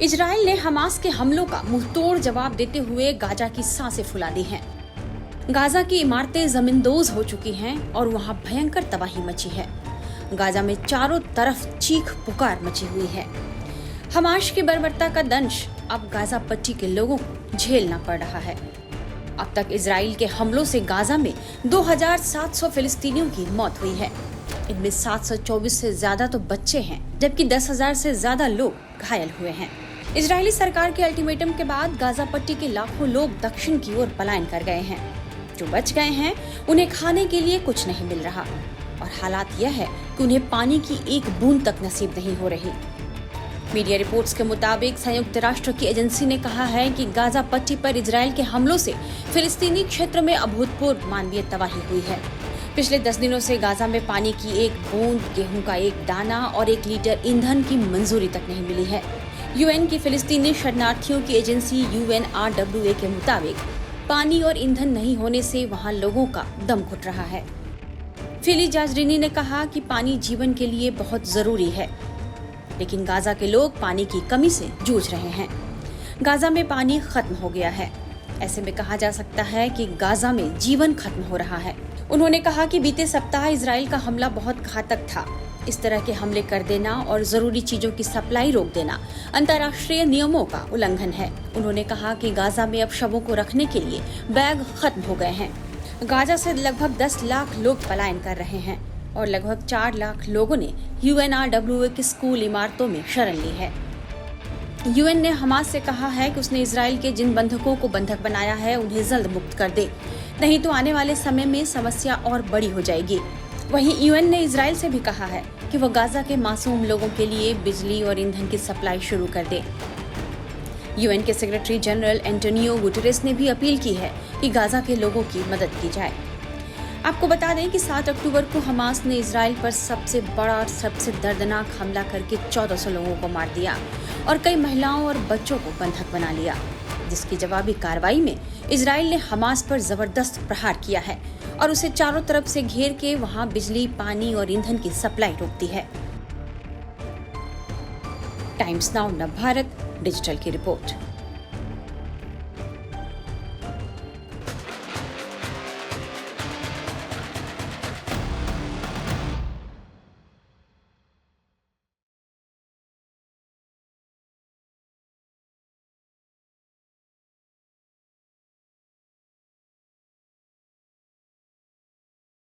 Israel ने Hamas के हमलों का मुंहतोड़ जवाब देते हुए गाजा की सांसें फुला दी हैं। गाजा की इमारतें जमींदोज हो चुकी हैं और वहां भयंकर तबाही मची है। गाजा में चारों तरफ चीख पुकार मची हुई है। हमास की बर्बरता का दंश अब गाजा पट्टी के लोगों को झेलना पड़ रहा है। अब तक इजराइल के हमलों से गाजा में 2700 फिलिस्तीनियों की मौत हुई है। इनमें 724 से ज्यादा तो बच्चे हैं, जबकि 10,000 से ज्यादा लोग घायल हुए हैं। इजरायली सरकार के अल्टीमेटम के बाद गाजा पट्टी के लाखों लोग दक्षिण की ओर पलायन कर गए हैं। जो बच गए हैं उन्हें खाने के लिए कुछ नहीं मिल रहा और हालात यह है कि उन्हें पानी की एक बूंद तक नसीब नहीं हो रही। मीडिया रिपोर्ट्स के मुताबिक संयुक्त राष्ट्र की एजेंसी ने कहा है कि गाजा पट्टी पर इजराइल के हमलों से फिलिस्तीनी क्षेत्र में अभूतपूर्व मानवीय तबाही हुई है। पिछले 10 दिनों से गाजा में पानी की एक बूंद, गेहूं का एक दाना और 1 लीटर ईंधन की मंजूरी तक नहीं मिली है। यूएन की फिलिस्तीनी शरणार्थियों की एजेंसी UNRWA के मुताबिक पानी और ईंधन नहीं होने से वहां लोगों का दम घुट रहा है। फिली जाजरीनी ने कहा कि पानी जीवन के लिए बहुत जरूरी है, लेकिन गाजा के लोग पानी की कमी से जूझ रहे हैं। गाजा में पानी खत्म हो गया है। ऐसे में कहा जा सकता है कि गाजा में जीवन खत्म हो रहा है। उन्होंने कहा कि बीते सप्ताह इजराइल का हमला बहुत घातक था। इस तरह के हमले कर देना और जरूरी चीजों की सप्लाई रोक देना अंतर्राष्ट्रीय नियमों का उल्लंघन है। उन्होंने कहा कि गाजा में अब शवों को रखने के लिए बैग खत्म हो गए हैं। गाजा से लगभग 10 लाख लोग पलायन कर रहे हैं और लगभग 4 लाख लोगों ने UNRWA की स्कूल इमारतों में शरण ली है। यूएन ने हमास से कहा है कि उसने इजराइल के जिन बंधकों को बंधक बनाया है उन्हें जल्द मुक्त कर दे, नहीं तो आने वाले समय में समस्या और बड़ी हो जाएगी। वहीं यूएन ने इजराइल से भी कहा है कि वह गाजा के मासूम लोगों के लिए बिजली और ईंधन की सप्लाई शुरू कर दे। यूएन के सेक्रेटरी जनरल एंटोनियो गुटेरेस ने भी अपील की है कि गाजा के लोगों की मदद की जाए। आपको बता दें कि 7 अक्टूबर को हमास ने इजराइल पर सबसे बड़ा और सबसे दर्दनाक हमला करके 1400 लोगों को मार दिया और कई महिलाओं और बच्चों को बंधक बना लिया, जिसकी जवाबी कार्रवाई में इजराइल ने हमास पर जबरदस्त प्रहार किया है और उसे चारों तरफ से घेर के वहां बिजली, पानी और ईंधन की सप्लाई रोक दी है। टाइम्स नाउ नव भारत डिजिटल की रिपोर्ट।